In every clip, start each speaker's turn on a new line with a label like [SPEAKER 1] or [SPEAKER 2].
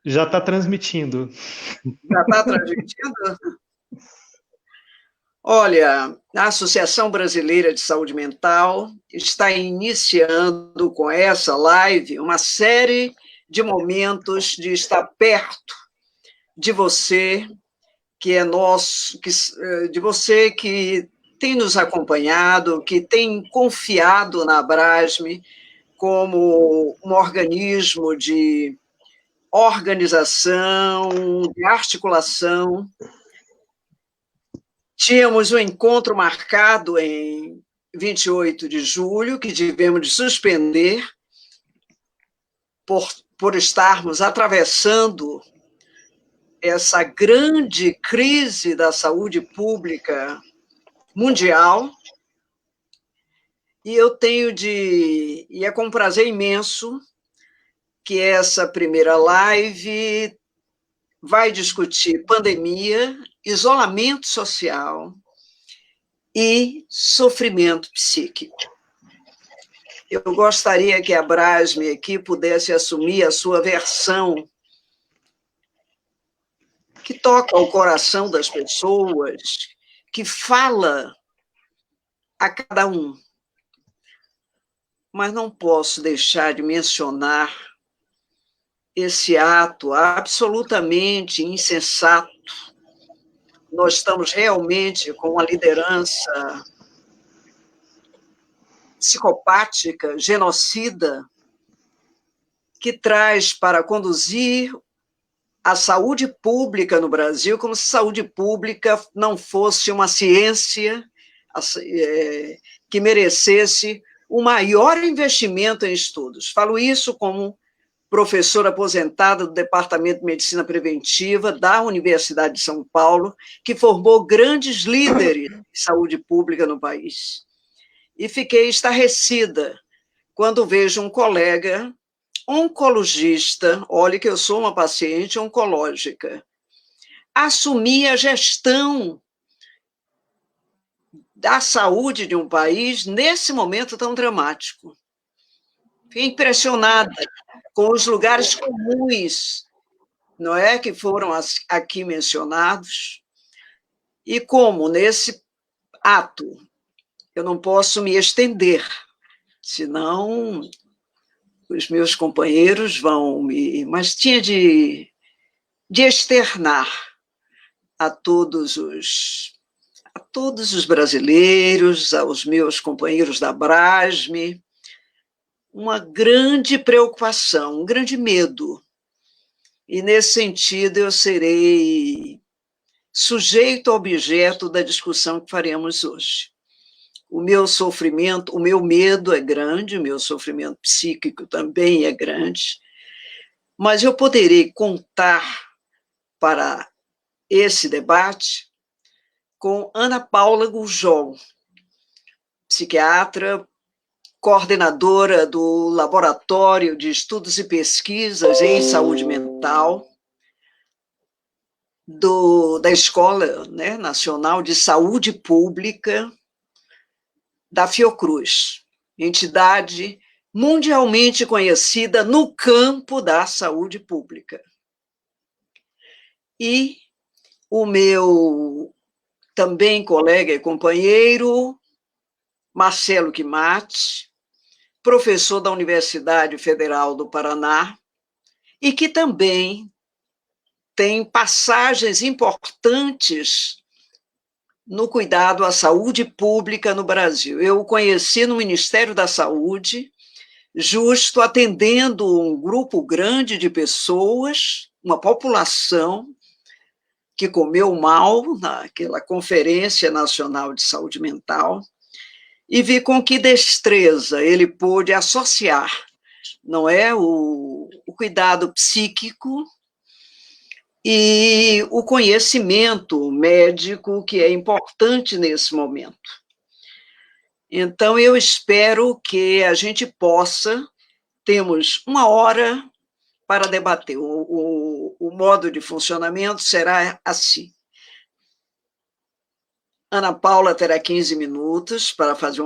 [SPEAKER 1] Já está transmitindo.
[SPEAKER 2] Já está transmitindo? Olha, a Associação Brasileira de Saúde Mental está iniciando com essa live uma série de momentos de estar perto de você, que é nosso, de você que tem nos acompanhado, que tem confiado na Abrasme como um organismo de organização, de articulação. Tínhamos um encontro marcado em 28 de julho, que tivemos de suspender por estarmos atravessando essa grande crise da saúde pública mundial. E é com um prazer imenso que essa primeira live vai discutir pandemia, isolamento social e sofrimento psíquico. Eu gostaria que a Abrasme aqui pudesse assumir a sua versão, que toca o coração das pessoas, que fala a cada um. Mas não posso deixar de mencionar esse ato absolutamente insensato. Nós estamos realmente com uma liderança psicopática, genocida, que traz para conduzir a saúde pública no Brasil como se saúde pública não fosse uma ciência que merecesse o maior investimento em estudos. Falo isso como professora aposentada do Departamento de Medicina Preventiva da Universidade de São Paulo, que formou grandes líderes de saúde pública no país. E fiquei estarrecida quando vejo um colega oncologista, olhe que eu sou uma paciente oncológica, assumir a gestão da saúde de um país nesse momento tão dramático. Fiquei impressionada com os lugares comuns, não é, que foram aqui mencionados, e como nesse ato eu não posso me estender, senão os meus companheiros vão me... Mas tinha de externar a todos os brasileiros, aos meus companheiros da Abrasme, uma grande preocupação, um grande medo. E, nesse sentido, eu serei sujeito objeto da discussão que faremos hoje. O meu sofrimento, o meu medo é grande, o meu sofrimento psíquico também é grande, mas eu poderei contar para esse debate com Ana Paula Gurgel, psiquiatra, coordenadora do Laboratório de Estudos e Pesquisas em Saúde Mental, da Escola, né, Nacional de Saúde Pública, da Fiocruz, entidade mundialmente conhecida no campo da saúde pública. E o meu também colega e companheiro, Marcelo Quimati, professor da Universidade Federal do Paraná, e que também tem passagens importantes no cuidado à saúde pública no Brasil. Eu o conheci no Ministério da Saúde, justo atendendo um grupo grande de pessoas, uma população que comeu mal naquela Conferência Nacional de Saúde Mental, e vi com que destreza ele pôde associar, não é, o cuidado psíquico e o conhecimento médico, que é importante nesse momento. Então, eu espero que a gente possa, temos 1 hora para debater. O modo de funcionamento será assim. Ana Paula terá 15 minutos para fazer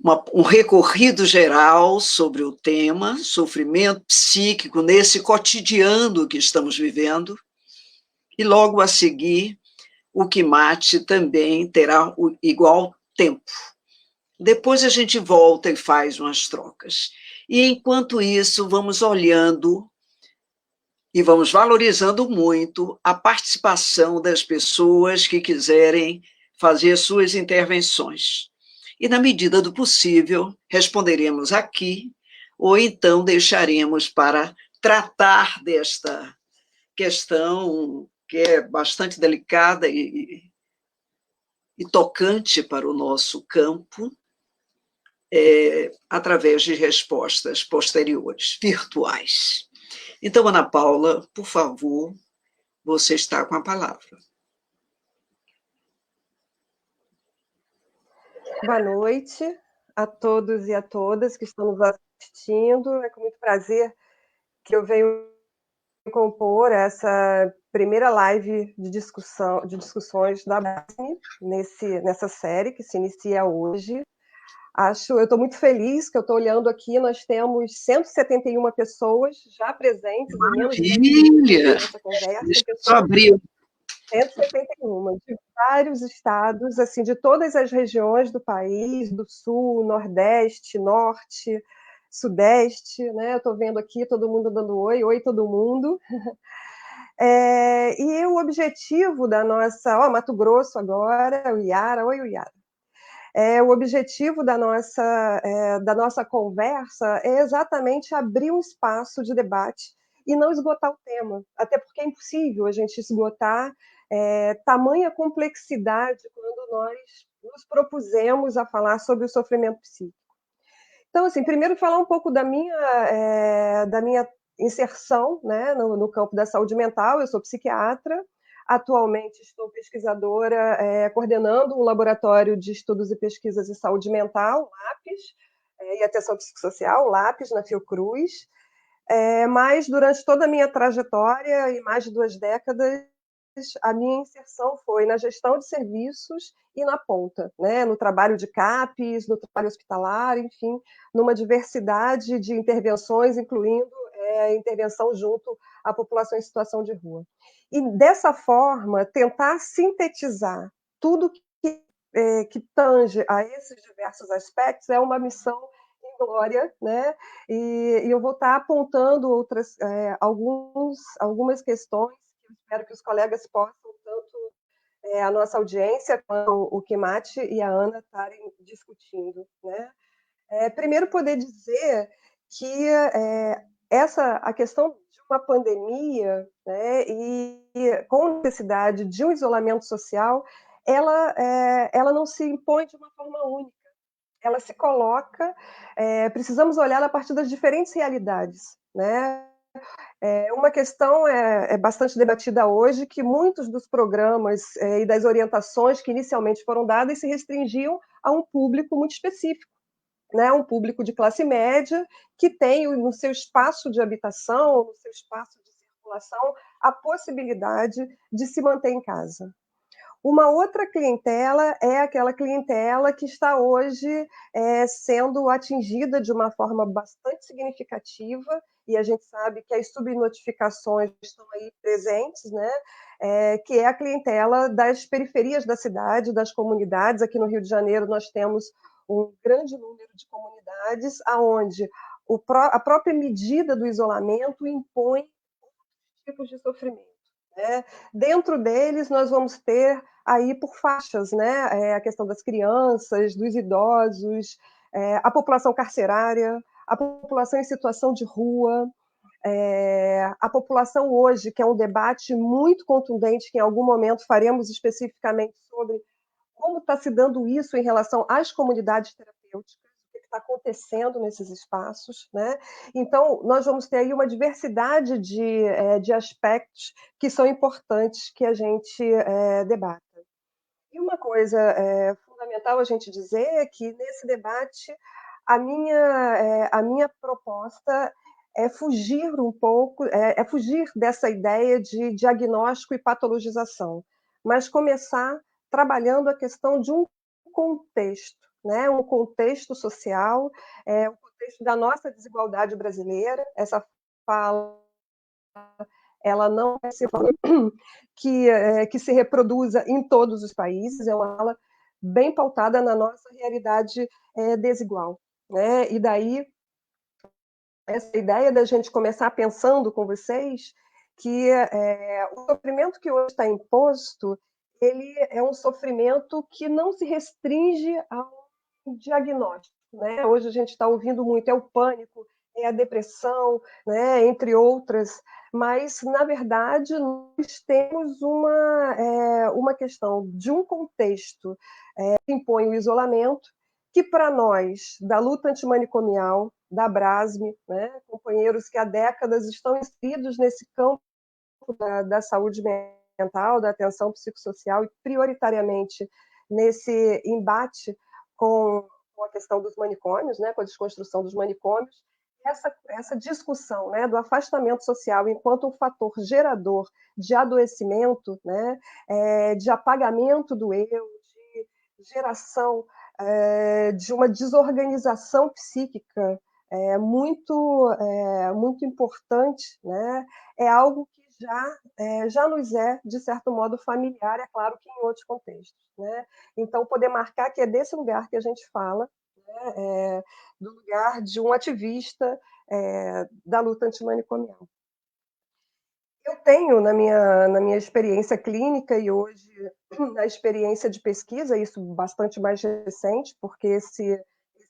[SPEAKER 2] um recorrido geral sobre o tema, sofrimento psíquico nesse cotidiano que estamos vivendo, e logo a seguir, o Quimate também terá o igual tempo. Depois a gente volta e faz umas trocas. E enquanto isso, vamos olhando e vamos valorizando muito a participação das pessoas que quiserem fazer suas intervenções. E, na medida do possível, responderemos aqui, ou então deixaremos para tratar desta questão que é bastante delicada e tocante para o nosso campo, através de respostas posteriores, virtuais. Então, Ana Paula, por favor, você está com a palavra.
[SPEAKER 1] Boa noite a todos e a todas que estão nos assistindo. É com muito prazer que eu venho compor essa primeira live de discussões da BASME nessa série que se inicia hoje. Eu estou muito feliz que eu estou olhando aqui, nós temos 171 pessoas já presentes em menos de 20 minutos nessa conversa.
[SPEAKER 2] Deixa eu só abrir.
[SPEAKER 1] 171, de vários estados, assim, de todas as regiões do país, do sul, nordeste, norte, sudeste, né? Eu estou vendo aqui todo mundo dando oi todo mundo. E o objetivo da nossa... Mato Grosso agora, o Iara, oi, Iara. O objetivo da nossa conversa é exatamente abrir um espaço de debate e não esgotar o tema, até porque é impossível a gente esgotar tamanha complexidade quando nós nos propusemos a falar sobre o sofrimento psíquico. Então, assim, primeiro falar um pouco da minha inserção, né, no campo da saúde mental. Eu sou psiquiatra, atualmente estou pesquisadora, coordenando um laboratório de estudos e pesquisas em saúde mental, LAPES, e atenção psicossocial, LAPES, na Fiocruz. Mas durante toda a minha trajetória, em mais de 2 décadas, a minha inserção foi na gestão de serviços e na ponta, né? No trabalho de CAPES, no trabalho hospitalar, enfim, numa diversidade de intervenções, incluindo intervenção junto à população em situação de rua. E, dessa forma, tentar sintetizar tudo que tange a esses diversos aspectos é uma missão inglória, né? E eu vou estar apontando algumas questões que eu espero que os colegas possam, tanto a nossa audiência quanto o Quimate e a Ana estarem discutindo, né? Primeiro, poder dizer que a questão de uma pandemia, né, e com necessidade de um isolamento social, ela não se impõe de uma forma única. Ela se coloca, precisamos olhar a partir das diferentes realidades, né? Uma questão é bastante debatida hoje, que muitos dos programas e das orientações que inicialmente foram dadas se restringiam a um público muito específico, né? Um público de classe média que tem no seu espaço de habitação, no seu espaço de circulação, a possibilidade de se manter em casa. Uma outra clientela é aquela clientela que está hoje sendo atingida de uma forma bastante significativa, e a gente sabe que as subnotificações estão aí presentes, né? Que é a clientela das periferias da cidade, das comunidades. Aqui no Rio de Janeiro nós temos um grande número de comunidades onde a própria medida do isolamento impõe tipos de sofrimento, né? Dentro deles, nós vamos ter aí por faixas, né? A questão das crianças, dos idosos, a população carcerária, a população em situação de rua, a população hoje, que é um debate muito contundente, que em algum momento faremos especificamente sobre como está se dando isso em relação às comunidades terapêuticas, o que está acontecendo nesses espaços, né? Então, nós vamos ter aí uma diversidade de aspectos que são importantes que a gente debata. E uma coisa fundamental a gente dizer é que, nesse debate, a minha proposta é fugir um pouco, fugir dessa ideia de diagnóstico e patologização, mas começar trabalhando a questão de um contexto, né, um contexto social, o contexto da nossa desigualdade brasileira. Essa fala, ela não é se fala que se reproduza em todos os países, é uma fala bem pautada na nossa realidade desigual, né? E daí essa ideia da gente começar pensando com vocês que o sofrimento que hoje está imposto, ele é um sofrimento que não se restringe ao diagnóstico, né? Hoje a gente está ouvindo muito, é o pânico, é a depressão, né? Entre outras, mas, na verdade, nós temos uma questão de um contexto que impõe o isolamento, que para nós, da luta antimanicomial, da Brasme, né, companheiros que há décadas estão inseridos nesse campo da saúde mental, da atenção psicossocial e prioritariamente nesse embate com a questão dos manicômios, né, com a desconstrução dos manicômios, essa discussão, né, do afastamento social enquanto um fator gerador de adoecimento, né, de apagamento do eu, de geração de uma desorganização psíquica muito importante, né? É algo que já nos é, de certo modo, familiar, é claro que em outros contextos. Né? Então, poder marcar que é desse lugar que a gente fala, né? Do lugar de um ativista da luta antimanicomial. Eu tenho, na minha experiência clínica e hoje na experiência de pesquisa, isso bastante mais recente, porque esse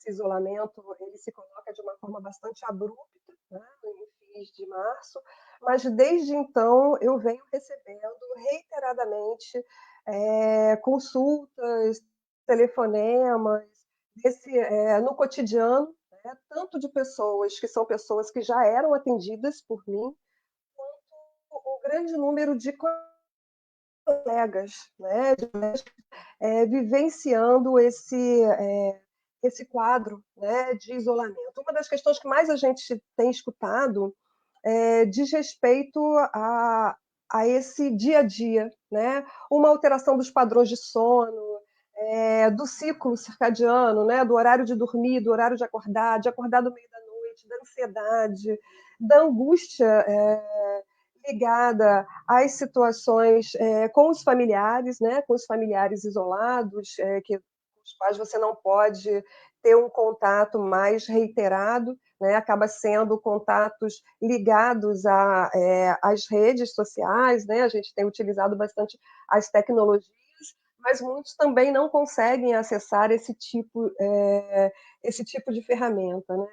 [SPEAKER 1] isolamento ele se coloca de uma forma bastante abrupta, né, em fins de março, mas desde então eu venho recebendo reiteradamente consultas, telefonemas, no cotidiano, né, tanto de pessoas que são pessoas que já eram atendidas por mim, um grande número de colegas, né, vivenciando esse quadro, né, de isolamento. Uma das questões que mais a gente tem escutado diz respeito a esse dia a dia, né? Uma alteração dos padrões de sono, do ciclo circadiano, né? Do horário de dormir, do horário de acordar no meio da noite, da ansiedade, da angústia ligada às situações com os familiares, né? Com os familiares isolados, com os quais você não pode ter um contato mais reiterado, né? Acaba sendo contatos ligados às redes sociais, né? A gente tem utilizado bastante as tecnologias, mas muitos também não conseguem acessar esse tipo de ferramenta, né?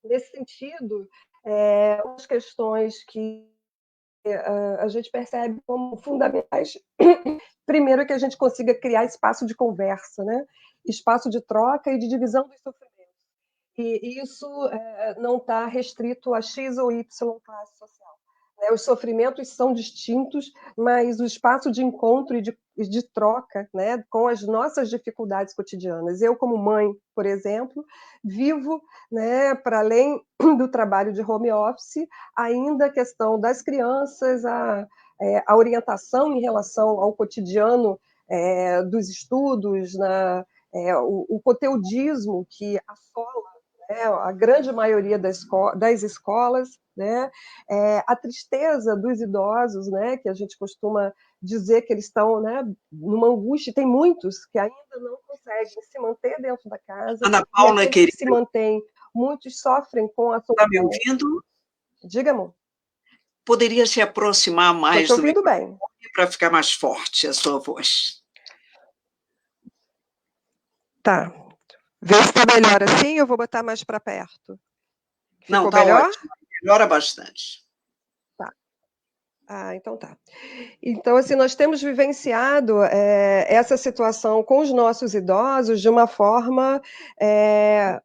[SPEAKER 1] Nesse sentido, as questões que a gente percebe como fundamentais. Primeiro, que a gente consiga criar espaço de conversa, né? Espaço de troca e de divisão dos sofrimentos. E isso não está restrito a X ou Y classe social. Né? Os sofrimentos são distintos, mas o espaço de encontro e de troca, né, com as nossas dificuldades cotidianas. Eu, como mãe, por exemplo, vivo, né, para além do trabalho de home office, ainda a questão das crianças, a orientação em relação ao cotidiano dos estudos, o conteudismo que assola a grande maioria das escolas, né? A tristeza dos idosos, né? Que a gente costuma dizer que eles estão, né, numa angústia. Tem muitos que ainda não conseguem se manter dentro da casa,
[SPEAKER 2] Ana
[SPEAKER 1] e
[SPEAKER 2] Paula,
[SPEAKER 1] aqueles que
[SPEAKER 2] querida,
[SPEAKER 1] se mantêm, muitos sofrem com a
[SPEAKER 2] está me
[SPEAKER 1] solidão.
[SPEAKER 2] ouvindo?
[SPEAKER 1] Diga, amor.
[SPEAKER 2] Poderia se aproximar
[SPEAKER 1] Estou
[SPEAKER 2] mais
[SPEAKER 1] te
[SPEAKER 2] do
[SPEAKER 1] ouvindo
[SPEAKER 2] microfone
[SPEAKER 1] bem.
[SPEAKER 2] para ficar mais forte a sua voz.
[SPEAKER 1] Tá. Vê se está melhor assim, eu vou botar mais para perto.
[SPEAKER 2] Não,
[SPEAKER 1] Ficou
[SPEAKER 2] está
[SPEAKER 1] melhor?
[SPEAKER 2] ótimo, melhora bastante.
[SPEAKER 1] Tá. Ah, então tá. Então, assim, nós temos vivenciado essa situação com os nossos idosos de uma forma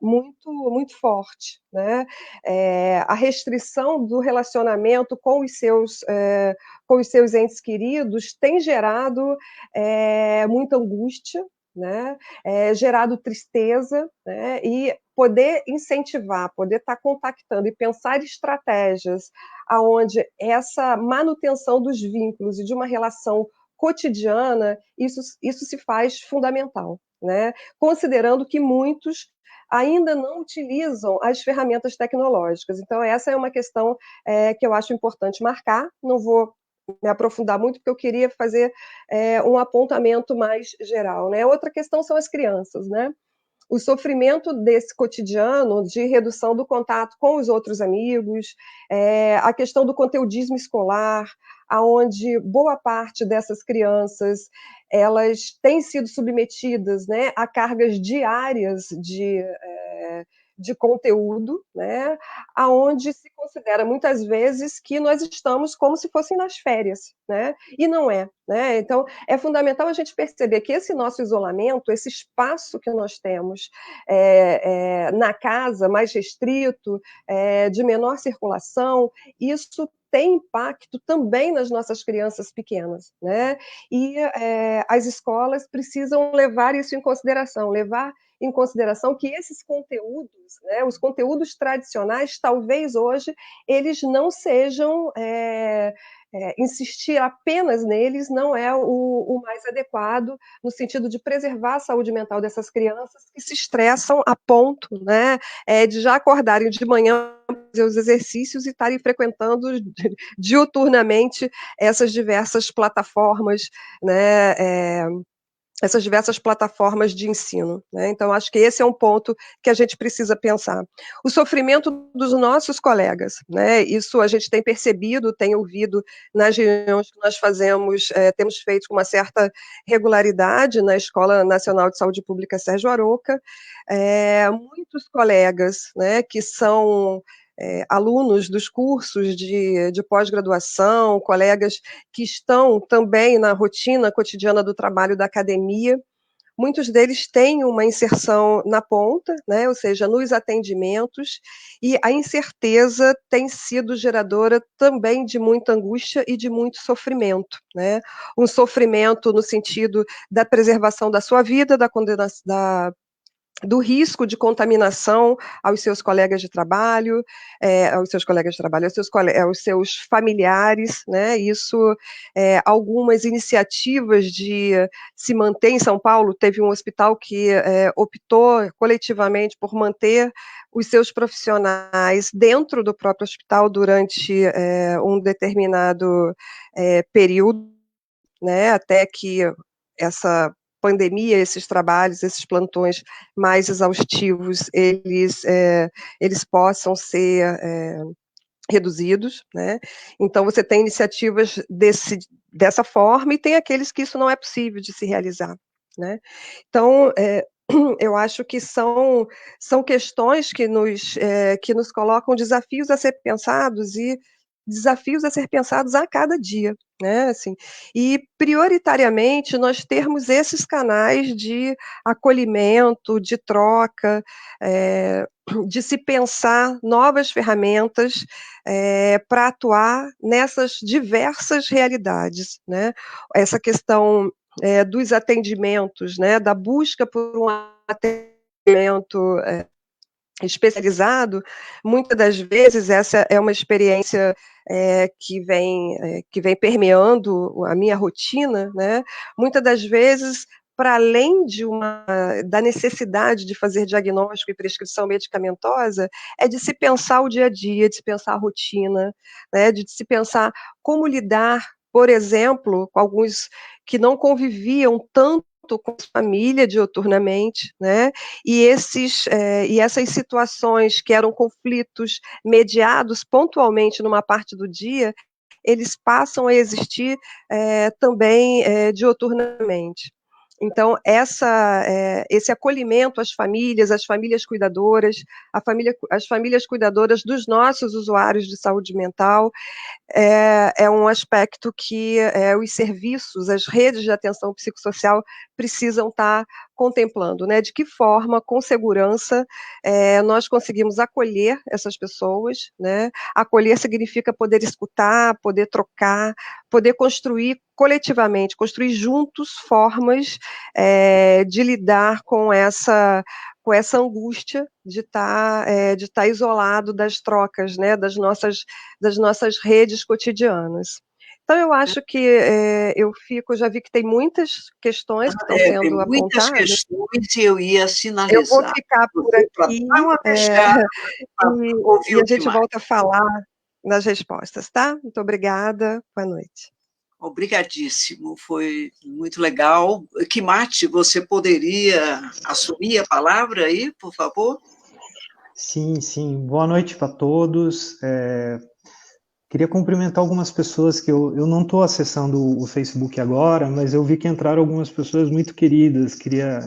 [SPEAKER 1] muito, muito forte, né? A restrição do relacionamento com os seus entes queridos tem gerado muita angústia, né? Gerado tristeza, né? E poder incentivar, poder estar contactando e pensar estratégias aonde essa manutenção dos vínculos e de uma relação cotidiana, isso se faz fundamental. né? Considerando que muitos ainda não utilizam as ferramentas tecnológicas. Então, essa é uma questão que eu acho importante marcar. Não vou me aprofundar muito, porque eu queria fazer um apontamento mais geral, né? Outra questão são as crianças, né? O sofrimento desse cotidiano de redução do contato com os outros amigos, a questão do conteudismo escolar, aonde boa parte dessas crianças elas têm sido submetidas, né, a cargas diárias de conteúdo, né, aonde se considera muitas vezes que nós estamos como se fossem nas férias, né, e não é, né? Então é fundamental a gente perceber que esse nosso isolamento, esse espaço que nós temos na casa mais restrito, de menor circulação, isso tem impacto também nas nossas crianças pequenas, né? E as escolas precisam levar isso em consideração, levar em consideração que esses conteúdos, né, os conteúdos tradicionais, talvez hoje eles não sejam insistir apenas neles não é o mais adequado no sentido de preservar a saúde mental dessas crianças que se estressam a ponto, né, de já acordarem de manhã fazer os exercícios e estarem frequentando diuturnamente essas diversas plataformas, né, essas diversas plataformas de ensino, né? Então, acho que esse é um ponto que a gente precisa pensar. O sofrimento dos nossos colegas, né? Isso a gente tem percebido, tem ouvido nas reuniões que nós fazemos, temos feito com uma certa regularidade na Escola Nacional de Saúde Pública Sérgio Aroca, muitos colegas, né, que são alunos dos cursos de pós-graduação, colegas que estão também na rotina cotidiana do trabalho da academia, muitos deles têm uma inserção na ponta, né, ou seja, nos atendimentos, e a incerteza tem sido geradora também de muita angústia e de muito sofrimento, né? Um sofrimento no sentido da preservação da sua vida, da condenação, do risco de contaminação aos seus colegas de trabalho, aos seus familiares, né? Isso, algumas iniciativas de se manter em São Paulo, teve um hospital que optou coletivamente por manter os seus profissionais dentro do próprio hospital durante um determinado período, né? Até que essa pandemia, esses trabalhos, esses plantões mais exaustivos, eles possam ser reduzidos, né? Então você tem iniciativas dessa forma e tem aqueles que isso não é possível de se realizar, né? Então, eu acho que são questões que nos colocam desafios a ser pensados e desafios a ser pensados a cada dia, né, assim. E prioritariamente nós termos esses canais de acolhimento, de troca, de se pensar novas ferramentas, pra atuar nessas diversas realidades, né. Essa questão dos atendimentos, né, da busca por um atendimento especializado, muitas das vezes essa é uma experiência que vem permeando a minha rotina, né, muitas das vezes, para além da necessidade de fazer diagnóstico e prescrição medicamentosa, é de se pensar o dia a dia, de se pensar a rotina, né, de se pensar como lidar, por exemplo, com alguns que não conviviam tanto com a família diuturnamente, né, e essas situações que eram conflitos mediados pontualmente numa parte do dia, eles passam a existir também diuturnamente. Então, esse acolhimento às famílias cuidadoras, as famílias cuidadoras dos nossos usuários de saúde mental, é um aspecto que os serviços, as redes de atenção psicossocial precisam estar contemplando, né? De que forma, com segurança, nós conseguimos acolher essas pessoas, né? Acolher significa poder escutar, poder trocar, poder construir coletivamente, construir juntos formas de lidar com essa angústia de estar isolado das trocas, né, das nossas redes cotidianas. Então eu acho que já vi que tem muitas questões que estão
[SPEAKER 2] Tem
[SPEAKER 1] sendo
[SPEAKER 2] muitas
[SPEAKER 1] apontadas.
[SPEAKER 2] questões e eu ia
[SPEAKER 1] Eu vou
[SPEAKER 2] sinalizar
[SPEAKER 1] ficar por
[SPEAKER 2] você para
[SPEAKER 1] aqui,
[SPEAKER 2] dar uma fechada, para ouvir
[SPEAKER 1] e
[SPEAKER 2] o
[SPEAKER 1] a
[SPEAKER 2] que
[SPEAKER 1] gente
[SPEAKER 2] mais.
[SPEAKER 1] volta a falar nas respostas, tá? Muito obrigada, boa noite.
[SPEAKER 2] Obrigadíssimo, foi muito legal. Kimati, você poderia assumir a palavra aí, por favor?
[SPEAKER 3] Sim, sim. Boa noite para todos. Queria cumprimentar algumas pessoas que eu não estou acessando o Facebook agora, mas eu vi que entraram algumas pessoas muito queridas. Queria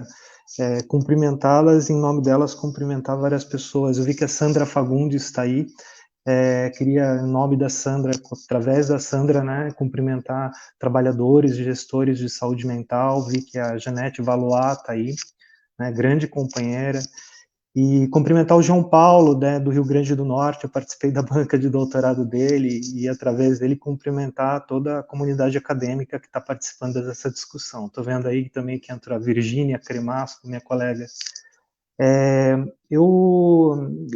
[SPEAKER 3] cumprimentá-las, em nome delas, cumprimentar várias pessoas. Eu vi que a Sandra Fagundes está aí. Queria, em nome da Sandra, através da Sandra, né, cumprimentar trabalhadores e gestores de saúde mental. Vi que a Janete Valois está aí, né, grande companheira. E cumprimentar o João Paulo, né, do Rio Grande do Norte. Eu participei da banca de doutorado dele e, através dele, cumprimentar toda a comunidade acadêmica que está participando dessa discussão. Estou vendo aí também que entrou a Virgínia Cremasco, minha colega.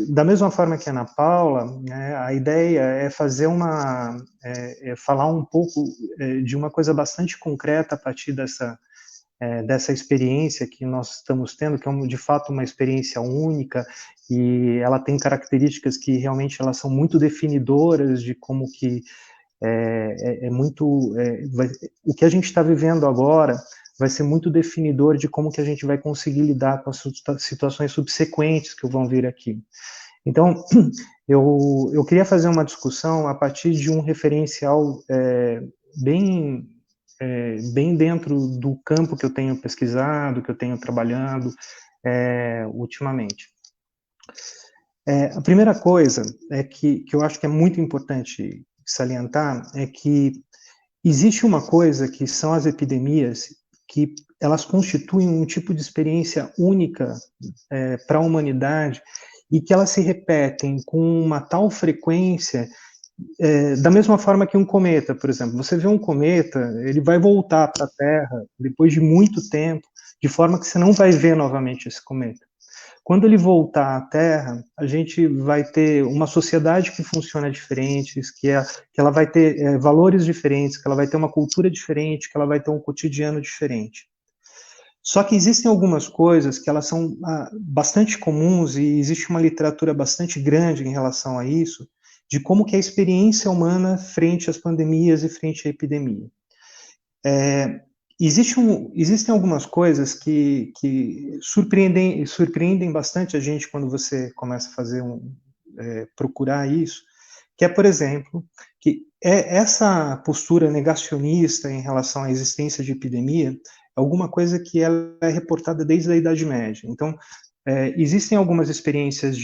[SPEAKER 3] Da mesma forma que a Ana Paula, né, a ideia é fazer falar um pouco de uma coisa bastante concreta a partir dessa experiência que nós estamos tendo, que é de fato uma experiência única, e ela tem características que realmente elas são muito definidoras de como que o que a gente está vivendo agora vai ser muito definidor de como que a gente vai conseguir lidar com as situações subsequentes que vão vir aqui. Então, eu queria fazer uma discussão a partir de um referencial bem dentro do campo que eu tenho pesquisado, que eu tenho trabalhando ultimamente. A primeira coisa que eu acho que é muito importante salientar é que existe uma coisa que são as epidemias, que elas constituem um tipo de experiência única para a humanidade e que elas se repetem com uma tal frequência, da mesma forma que um cometa, por exemplo. Você vê um cometa, ele vai voltar para a Terra depois de muito tempo, de forma que você não vai ver novamente esse cometa. Quando ele voltar à Terra, a gente vai ter uma sociedade que funciona diferente, que ela vai ter valores diferentes, que ela vai ter uma cultura diferente, que ela vai ter um cotidiano diferente. Só que existem algumas coisas que elas são bastante comuns e existe uma literatura bastante grande em relação a isso, de como que é a experiência humana frente às pandemias e frente à epidemia. Existem algumas coisas que surpreendem bastante a gente quando você começa a fazer procurar isso, que é, por exemplo, que essa postura negacionista em relação à existência de epidemia é alguma coisa que ela é reportada desde a Idade Média. Então, existem algumas experiências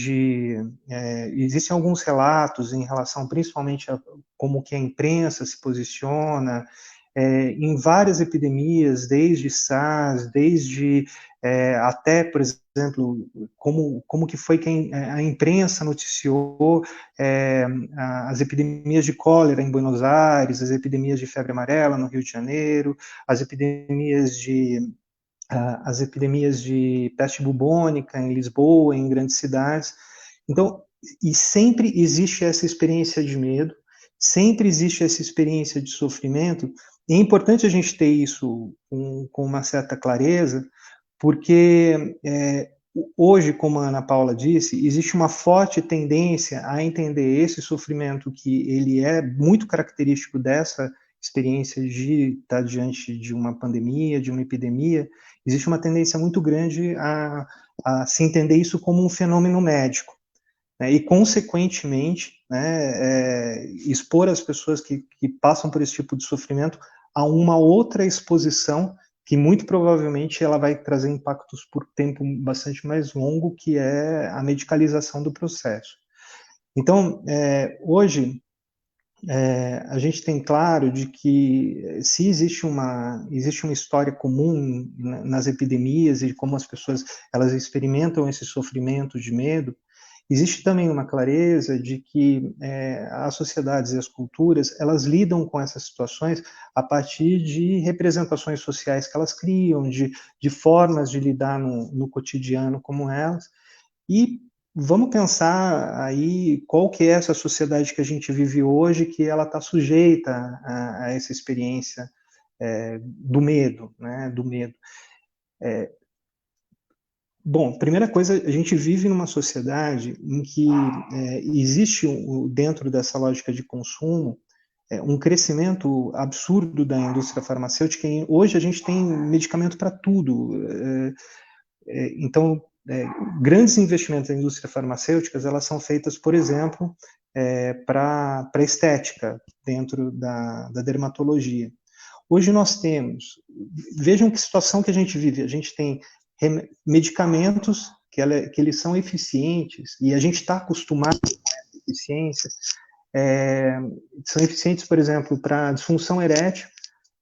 [SPEAKER 3] existem alguns relatos em relação principalmente a como que a imprensa se posiciona, em várias epidemias, desde SARS, desde até, por exemplo, como que foi que a imprensa noticiou as epidemias de cólera em Buenos Aires, as epidemias de febre amarela no Rio de Janeiro, as epidemias de peste bubônica em Lisboa, em grandes cidades. Então, e sempre existe essa experiência de medo, sempre existe essa experiência de sofrimento. E é importante a gente ter isso com uma certa clareza, porque hoje, como a Ana Paula disse, existe uma forte tendência a entender esse sofrimento, que ele é muito característico dessa experiência de estar diante de uma pandemia, de uma epidemia. Existe uma tendência muito grande a se entender isso como um fenômeno médico, né, e, consequentemente, né, expor as pessoas que passam por esse tipo de sofrimento a uma outra exposição que muito provavelmente ela vai trazer impactos por tempo bastante mais longo, que é a medicalização do processo. Então, hoje, a gente tem claro de que se existe uma história comum nas epidemias e de como as pessoas elas experimentam esse sofrimento de medo, existe também uma clareza de que as sociedades e as culturas, elas lidam com essas situações a partir de representações sociais que elas criam, de formas de lidar no cotidiano como elas, e vamos pensar aí qual que é essa sociedade que a gente vive hoje, que ela está sujeita a essa experiência do medo, né? Do medo. Bom, primeira coisa, a gente vive numa sociedade em que existe, dentro dessa lógica de consumo, um crescimento absurdo da indústria farmacêutica. E hoje a gente tem medicamento para tudo. Então, grandes investimentos na indústria farmacêutica, elas são feitas, por exemplo, para estética, dentro da dermatologia. Hoje nós temos, vejam que situação que a gente vive, a gente tem medicamentos que eles são eficientes, e a gente está acostumado com essa eficiência, são eficientes, por exemplo, para disfunção erétil,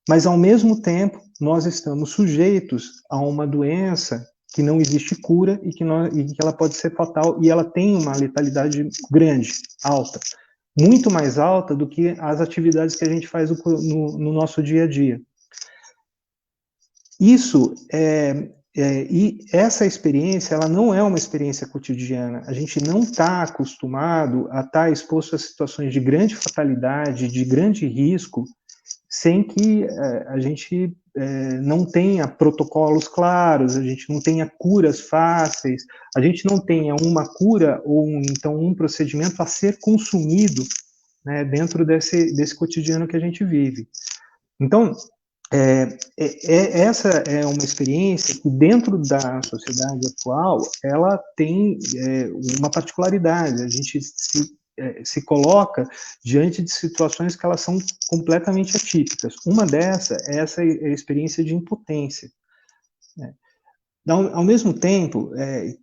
[SPEAKER 3] mas ao mesmo tempo nós estamos sujeitos a uma doença que não existe cura e que ela pode ser fatal, e ela tem uma letalidade grande, alta, muito mais alta do que as atividades que a gente faz no nosso dia a dia. Isso e essa experiência, ela não é uma experiência cotidiana. A gente não está acostumado a estar exposto a situações de grande fatalidade, de grande risco, sem que a gente não tenha protocolos claros, a gente não tenha curas fáceis, a gente não tenha uma cura ou então um procedimento a ser consumido, né, dentro desse cotidiano que a gente vive. Então, essa é uma experiência que, dentro da sociedade atual, ela tem uma particularidade. A gente se coloca diante de situações que elas são completamente atípicas. Uma dessas é essa experiência de impotência. Ao mesmo tempo,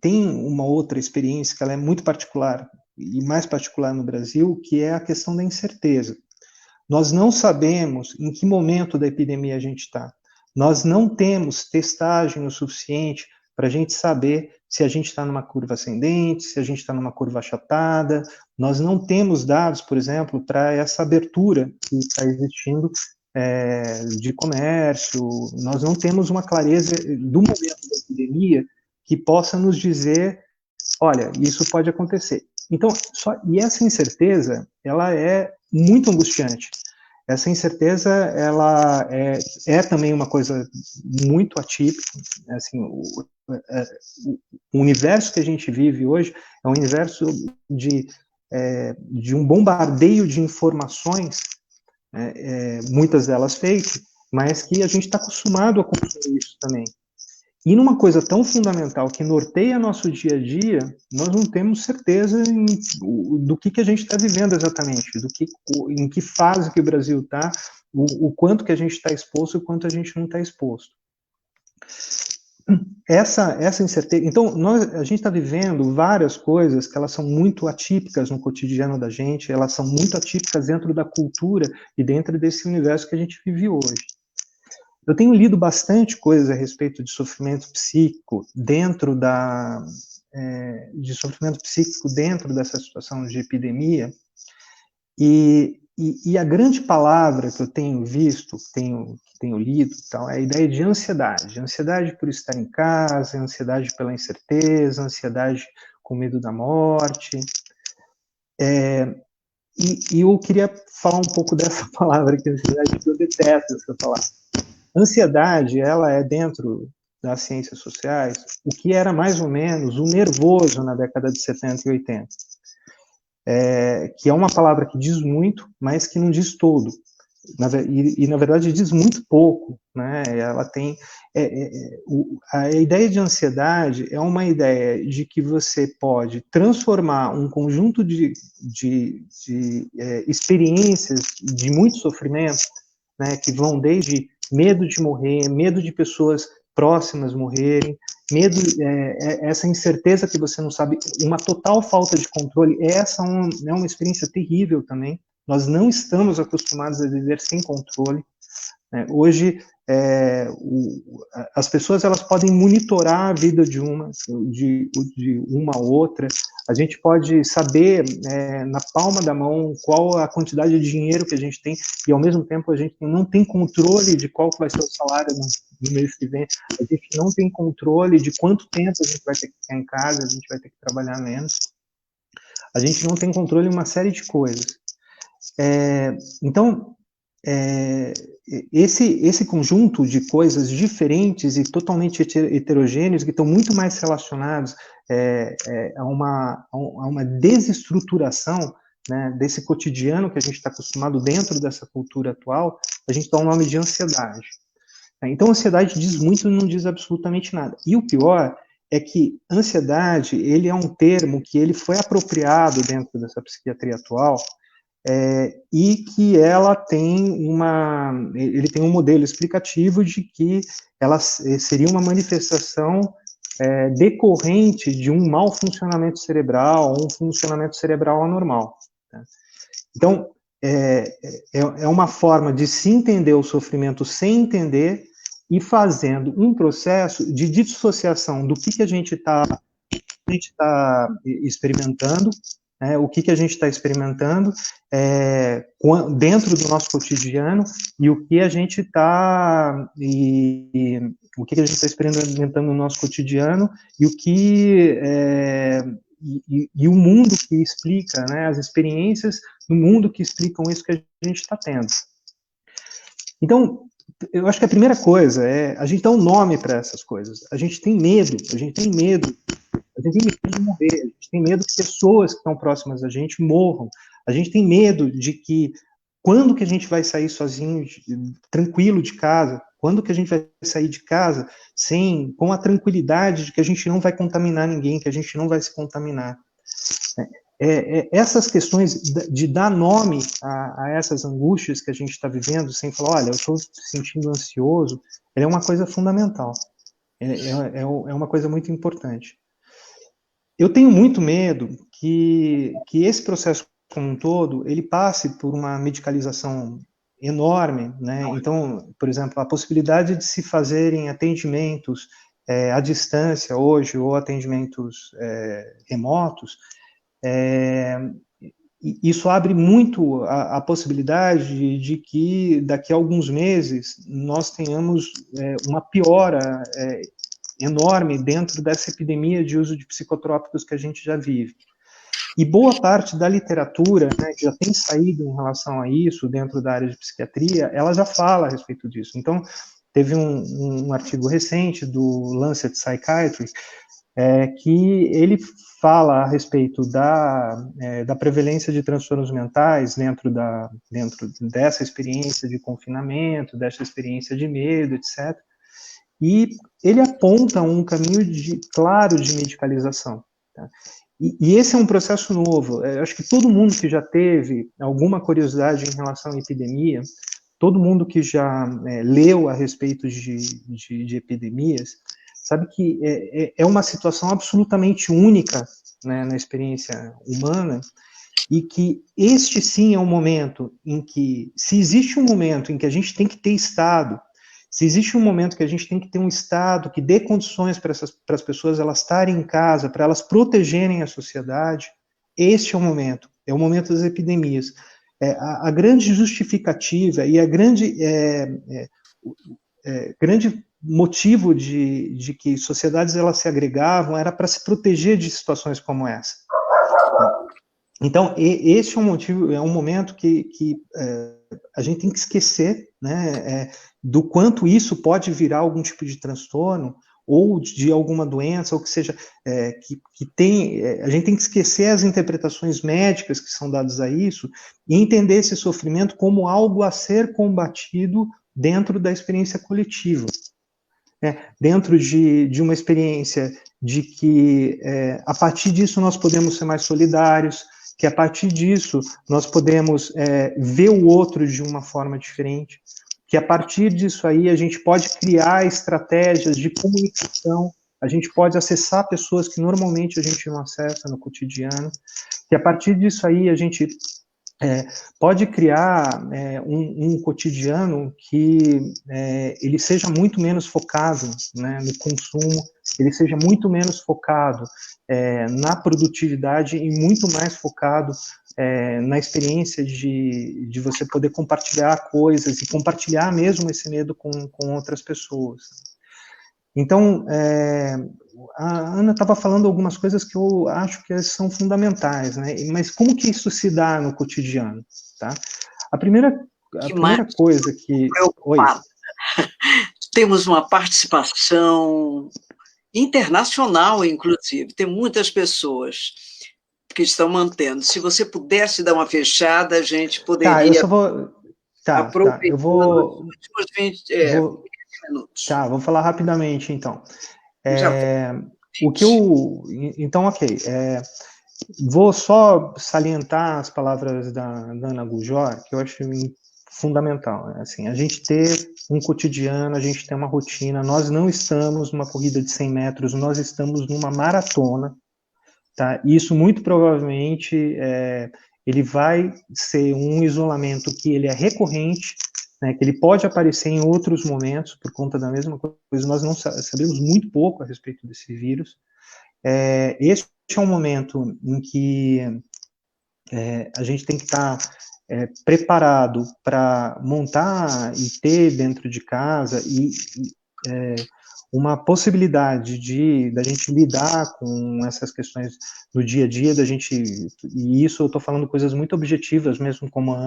[SPEAKER 3] tem uma outra experiência que ela é muito particular, e mais particular no Brasil, que é a questão da incerteza. Nós não sabemos em que momento da epidemia a gente está. Nós não temos testagem o suficiente para a gente saber se a gente está numa curva ascendente, se a gente está numa curva achatada. Nós não temos dados, por exemplo, para essa abertura que está existindo de comércio. Nós não temos uma clareza do momento da epidemia que possa nos dizer, olha, isso pode acontecer. Então, e essa incerteza, ela é muito angustiante. Essa incerteza, ela é também uma coisa muito atípica. Assim, o universo que a gente vive hoje é um universo de um bombardeio de informações, muitas delas fake, mas que a gente está acostumado a consumir isso também. E numa coisa tão fundamental que norteia nosso dia a dia, nós não temos certeza do que a gente está vivendo exatamente, em que fase que o Brasil está, o quanto que a gente está exposto e o quanto a gente não está exposto. Essa incerteza. Então, a gente está vivendo várias coisas que elas são muito atípicas no cotidiano da gente, elas são muito atípicas dentro da cultura e dentro desse universo que a gente vive hoje. Eu tenho lido bastante coisas a respeito de sofrimento psíquico dentro dessa situação de epidemia, e a grande palavra que eu tenho visto, que tenho lido, tal, é a ideia de ansiedade. Ansiedade por estar em casa, ansiedade pela incerteza, ansiedade com medo da morte. E eu queria falar um pouco dessa palavra, que é ansiedade, que eu detesto essa palavra. Ansiedade, ela é, dentro das ciências sociais, o que era mais ou menos o nervoso na década de 70 e 80. Que é uma palavra que diz muito, mas que não diz todo. Na verdade, diz muito pouco, né? Ela tem... a ideia de ansiedade é uma ideia de que você pode transformar um conjunto de experiências de muito sofrimento, né, que vão desde medo de morrer, medo de pessoas próximas morrerem, medo, essa incerteza que você não sabe, uma total falta de controle. Essa é uma experiência terrível também. Nós não estamos acostumados a viver sem controle. Hoje, as pessoas, elas podem monitorar a vida de uma outra. A gente pode saber na palma da mão qual a quantidade de dinheiro que a gente tem, e ao mesmo tempo a gente não tem controle de qual vai ser o salário no mês que vem, a gente não tem controle de quanto tempo a gente vai ter que ficar em casa, a gente vai ter que trabalhar menos, a gente não tem controle em uma série de coisas. Então, esse conjunto de coisas diferentes e totalmente heterogêneos, que estão muito mais relacionados a uma desestruturação, né, desse cotidiano que a gente está acostumado dentro dessa cultura atual, a gente dá o nome de ansiedade. Então, ansiedade diz muito e não diz absolutamente nada. E o pior é que ansiedade, ele é um termo que ele foi apropriado dentro dessa psiquiatria atual, e que ele tem um modelo explicativo de que ela seria uma manifestação decorrente de um mau funcionamento cerebral, ou um funcionamento cerebral anormal. Tá? Então, é uma forma de se entender o sofrimento sem entender e fazendo um processo de dissociação do que a gente está experimentando, o que a gente está experimentando dentro do nosso cotidiano e o que a gente está experimentando no nosso cotidiano e o que e o mundo que explica, né, as experiências no mundo que explicam isso que a gente está tendo. Então, eu acho que a primeira coisa é a gente dar um nome para essas coisas. A gente tem medo de morrer, a gente tem medo que pessoas que estão próximas a gente morram, a gente tem medo de que quando que a gente vai sair sozinho, tranquilo de casa, quando que a gente vai sair de casa com a tranquilidade de que a gente não vai contaminar ninguém, que a gente não vai se contaminar. Essas questões de dar nome a essas angústias que a gente está vivendo, sem falar, olha, eu estou me sentindo ansioso, é uma coisa fundamental, é uma coisa muito importante. Eu tenho muito medo que esse processo como um todo, ele passe por uma medicalização enorme, né? Então, por exemplo, a possibilidade de se fazerem atendimentos à distância hoje, ou atendimentos remotos, isso abre muito a possibilidade de que daqui a alguns meses nós tenhamos uma piora enorme dentro dessa epidemia de uso de psicotrópicos que a gente já vive. E boa parte da literatura, né, que já tem saído em relação a isso dentro da área de psiquiatria, ela já fala a respeito disso. Então, teve um artigo recente do Lancet Psychiatry, que ele fala a respeito da prevalência de transtornos mentais dentro dessa experiência de confinamento, dessa experiência de medo, etc. E ele aponta um caminho claro de medicalização. Tá? E esse é um processo novo. Eu acho que todo mundo que já teve alguma curiosidade em relação à epidemia, todo mundo que já leu a respeito de epidemias, sabe que é uma situação absolutamente única, né, na experiência humana, e que este sim é um momento em que, se existe um momento em que a gente tem que ter Estado, se existe um momento que a gente tem que ter um Estado que dê condições para as pessoas elas estarem em casa, para elas protegerem a sociedade, este é o momento das epidemias. A grande justificativa e a grande motivo de que sociedades elas se agregavam era para se proteger de situações como essa. Então, esse é um motivo, é um momento que a gente tem que esquecer, né, do quanto isso pode virar algum tipo de transtorno ou de alguma doença, ou que seja, a gente tem que esquecer as interpretações médicas que são dadas a isso e entender esse sofrimento como algo a ser combatido dentro da experiência coletiva. Dentro de uma experiência de que, a partir disso, nós podemos ser mais solidários, que a partir disso nós podemos ver o outro de uma forma diferente, que a partir disso aí a gente pode criar estratégias de comunicação, a gente pode acessar pessoas que normalmente a gente não acessa no cotidiano, que a partir disso aí a gente pode criar um cotidiano que ele seja muito menos focado, né, no consumo, ele seja muito menos focado na produtividade e muito mais focado na experiência de você poder compartilhar coisas e compartilhar mesmo esse medo com outras pessoas. Então, a Ana estava falando algumas coisas que eu acho que são fundamentais, né? Mas como que isso se dá no cotidiano, tá? A primeira coisa que... Oi.
[SPEAKER 2] Temos uma participação internacional, inclusive, tem muitas pessoas que estão mantendo. Se você pudesse dar uma fechada, a gente poderia...
[SPEAKER 3] Tá, eu só vou... Tá, eu vou...
[SPEAKER 2] Os últimos 20 minutos.
[SPEAKER 3] Tá, vou falar rapidamente, então. Então, ok. Vou só salientar as palavras da Ana Gujor, que eu acho fundamental. Né? Assim, a gente ter um cotidiano, a gente ter uma rotina. Nós não estamos numa corrida de 100 metros, nós estamos numa maratona. Tá? Isso, muito provavelmente, ele vai ser um isolamento que ele é recorrente, né, que ele pode aparecer em outros momentos por conta da mesma coisa. Nós não sabemos muito pouco a respeito desse vírus. Este é um momento em que a gente tem que estar preparado para montar e ter dentro de casa uma possibilidade da gente lidar com essas questões do dia a dia, e isso eu estou falando coisas muito objetivas, mesmo como a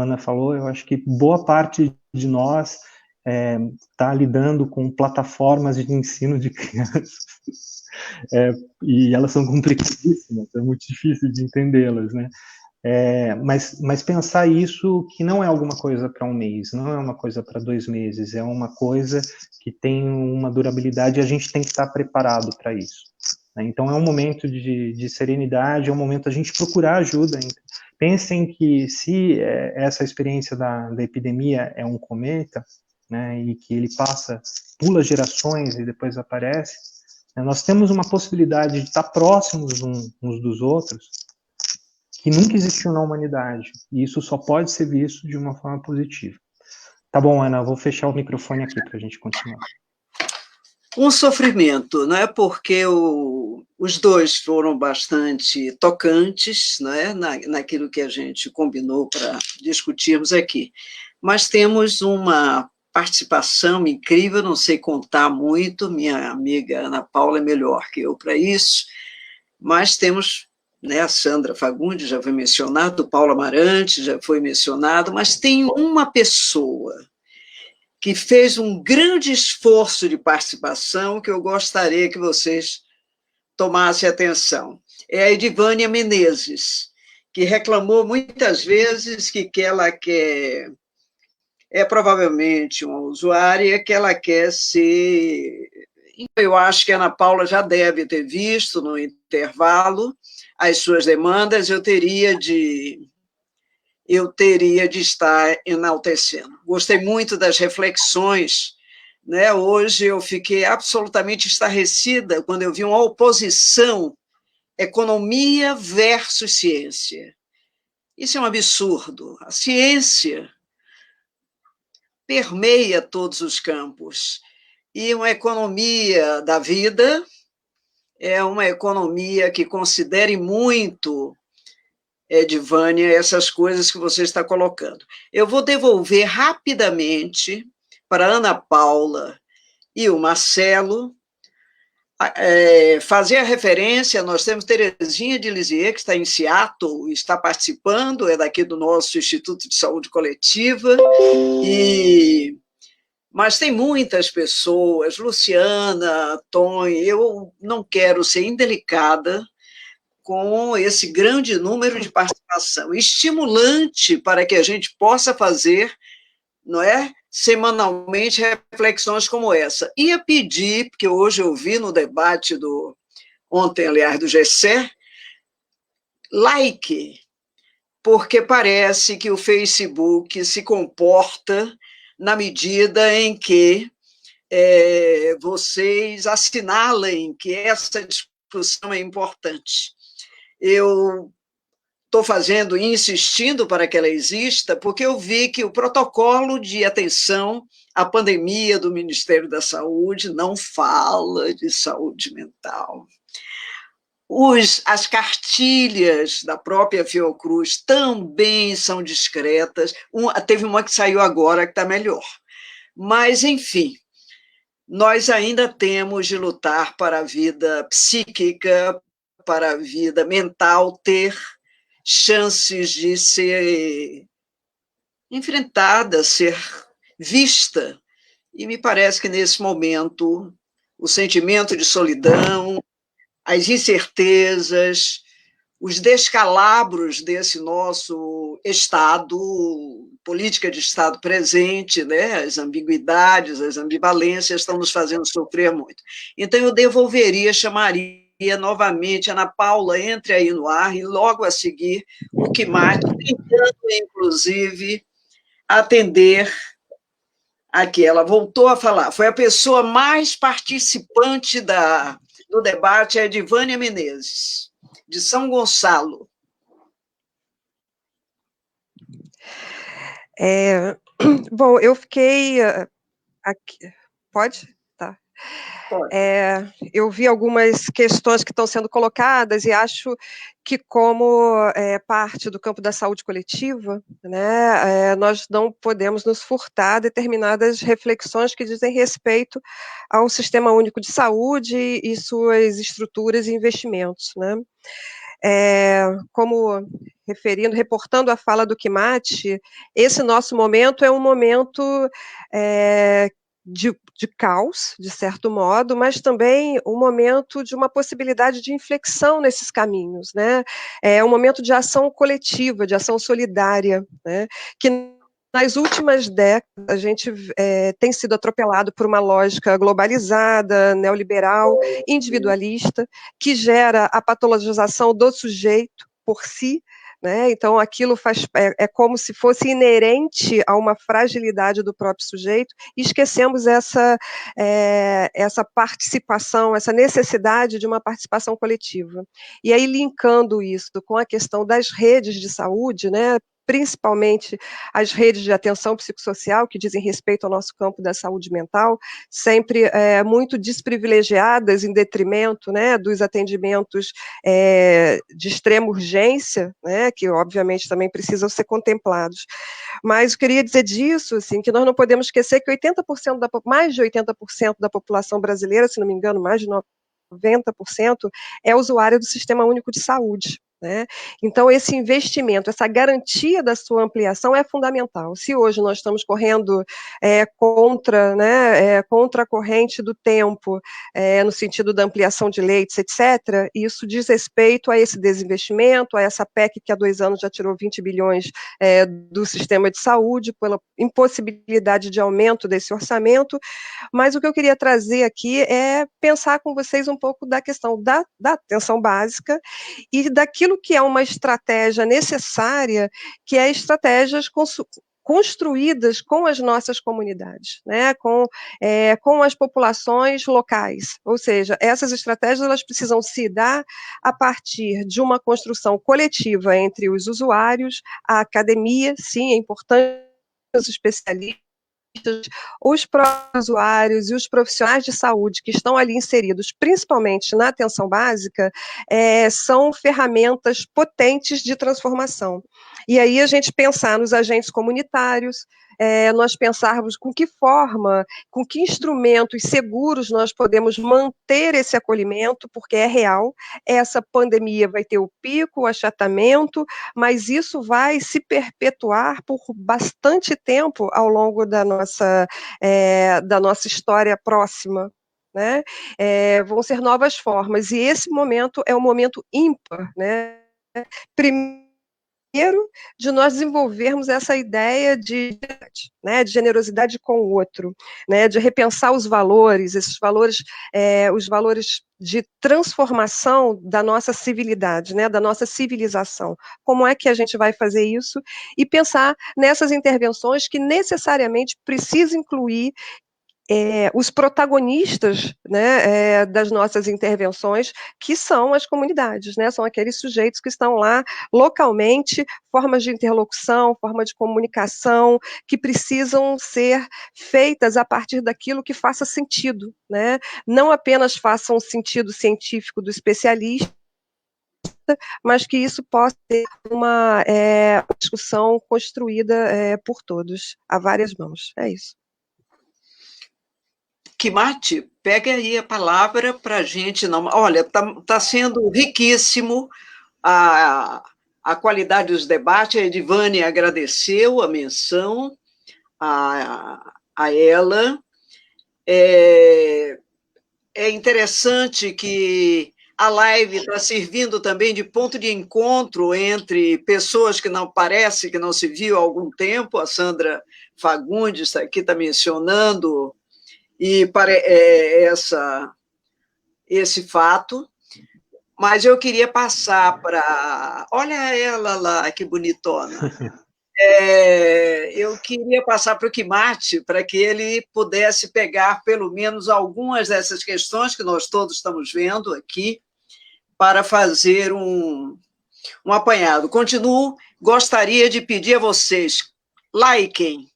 [SPEAKER 3] Ana falou. Eu acho que boa parte de nós está lidando com plataformas de ensino de crianças, e elas são complicadíssimas, é muito difícil de entendê-las, né? Mas pensar isso que não é alguma coisa para um mês, não é uma coisa para 2 meses, é uma coisa que tem uma durabilidade e a gente tem que estar preparado para isso. Né? Então é um momento de serenidade, é um momento a gente procurar ajuda. Pensem que se essa experiência da epidemia é um cometa, né, e que ele pula gerações e depois aparece, né, nós temos uma possibilidade de estar próximos uns dos outros, que nunca existiu na humanidade, e isso só pode ser visto de uma forma positiva. Tá bom, Ana, eu vou fechar o microfone aqui para a gente continuar.
[SPEAKER 2] Um sofrimento, não é? Porque os dois foram bastante tocantes, não é? Naquilo que a gente combinou para discutirmos aqui. Mas temos uma participação incrível, não sei contar muito, minha amiga Ana Paula é melhor que eu para isso, mas temos... Né, a Sandra Fagundes já foi mencionado, o Paulo Amarante já foi mencionado, mas tem uma pessoa que fez um grande esforço de participação que eu gostaria que vocês tomassem atenção. É a Edivânia Menezes, que reclamou muitas vezes que ela quer... provavelmente uma usuária que ela quer ser... Eu acho que a Ana Paula já deve ter visto no intervalo as suas demandas, eu teria de estar enaltecendo. Gostei muito das reflexões, né? Hoje eu fiquei absolutamente estarrecida quando eu vi uma oposição economia versus ciência. Isso é um absurdo. A ciência permeia todos os campos, e uma economia da vida é uma economia que considere muito, Edivânia, essas coisas que você está colocando. Eu vou devolver rapidamente para a Ana Paula e o Marcelo fazer a referência. Nós temos Terezinha de Lisieux, que está em Seattle, está participando, é daqui do nosso Instituto de Saúde Coletiva, mas tem muitas pessoas, Luciana, Tony, eu não quero ser indelicada com esse grande número de participação, estimulante para que a gente possa fazer, não é, semanalmente, reflexões como essa. Ia pedir, porque hoje eu vi no debate ontem, aliás, do GCE, like, porque parece que o Facebook se comporta na medida em que vocês assinalem que essa discussão é importante. Eu estou fazendo e insistindo para que ela exista, porque eu vi que o protocolo de atenção à pandemia do Ministério da Saúde não fala de saúde mental. As cartilhas da própria Fiocruz também são discretas. Teve uma que saiu agora que está melhor. Mas, enfim, nós ainda temos de lutar para a vida psíquica, para a vida mental ter chances de ser enfrentada, ser vista. E me parece que, nesse momento, o sentimento de solidão, as incertezas, os descalabros desse nosso Estado, política de Estado presente, né? As ambiguidades, as ambivalências estão nos fazendo sofrer muito. Então, eu devolveria, chamaria novamente Ana Paula, entre aí no ar, e logo a seguir o Quimate, tentando, inclusive, atender aqui. Ela voltou a falar, foi a pessoa mais participante do debate, a Edivânia Menezes, de São Gonçalo.
[SPEAKER 1] Bom, eu fiquei aqui. Pode? Tá. Eu vi algumas questões que estão sendo colocadas e acho que, como parte do campo da saúde coletiva, né, nós não podemos nos furtar determinadas reflexões que dizem respeito ao Sistema Único de Saúde e suas estruturas e investimentos, né? Como reportando a fala do Quimate, esse nosso momento é um momento de caos, de certo modo, mas também um momento de uma possibilidade de inflexão nesses caminhos, né? É um momento de ação coletiva, de ação solidária, né? Que nas últimas décadas, a gente tem sido atropelado por uma lógica globalizada, neoliberal, individualista, que gera a patologização do sujeito por si, né? Então, aquilo é como se fosse inerente a uma fragilidade do próprio sujeito, e esquecemos essa participação, essa necessidade de uma participação coletiva. E aí, linkando isso com a questão das redes de saúde, né, principalmente as redes de atenção psicossocial, que dizem respeito ao nosso campo da saúde mental, sempre muito desprivilegiadas em detrimento, né, dos atendimentos de extrema urgência, né, que obviamente também precisam ser contemplados. Mas eu queria dizer disso, assim, que nós não podemos esquecer que mais de 80% da população brasileira, se não me engano, mais de 90%, é usuária do Sistema Único de Saúde. Né? Então, esse investimento, essa garantia da sua ampliação é fundamental. Se hoje nós estamos correndo contra a corrente do tempo, no sentido da ampliação de leitos, etc., isso diz respeito a esse desinvestimento, a essa PEC que há 2 anos já tirou 20 bilhões do sistema de saúde, pela impossibilidade de aumento desse orçamento. Mas o que eu queria trazer aqui é pensar com vocês um pouco da questão da atenção básica e daquilo que é uma estratégia necessária, que é estratégias construídas com as nossas comunidades, né, com as populações locais. Ou seja, essas estratégias elas precisam se dar a partir de uma construção coletiva entre os usuários, a academia, sim, é importante, os especialistas, os próprios usuários e os profissionais de saúde que estão ali inseridos, principalmente na atenção básica, são ferramentas potentes de transformação. E aí a gente pensar nos agentes comunitários, nós pensarmos com que forma, com que instrumentos seguros nós podemos manter esse acolhimento, porque é real, essa pandemia vai ter o pico, o achatamento, mas isso vai se perpetuar por bastante tempo ao longo da nossa história próxima. Né? Vão ser novas formas, e esse momento é um momento ímpar, né? Primeiro, de nós desenvolvermos essa ideia de generosidade com o outro, né, de repensar os valores, os valores de transformação da nossa civilidade, né, da nossa civilização. Como é que a gente vai fazer isso? E pensar nessas intervenções que necessariamente precisam incluir os protagonistas, né, das nossas intervenções, que são as comunidades, né, são aqueles sujeitos que estão lá localmente, formas de interlocução, forma de comunicação, que precisam ser feitas a partir daquilo que faça sentido, né, não apenas faça um sentido científico do especialista, mas que isso possa ser uma discussão construída por todos, a várias mãos. É isso.
[SPEAKER 2] Kimati, pega aí a palavra para a gente. Não... Olha, tá sendo riquíssimo a qualidade dos debates. A Edivane agradeceu a menção a ela. É interessante que a live está servindo também de ponto de encontro entre pessoas que não parece que não se viu há algum tempo. A Sandra Fagundes aqui está mencionando e esse fato, mas eu queria passar para... Olha ela lá, que bonitona. Eu queria passar para o Kimati, para que ele pudesse pegar pelo menos algumas dessas questões que nós todos estamos vendo aqui, para fazer um apanhado. Continuo, gostaria de pedir a vocês, likem,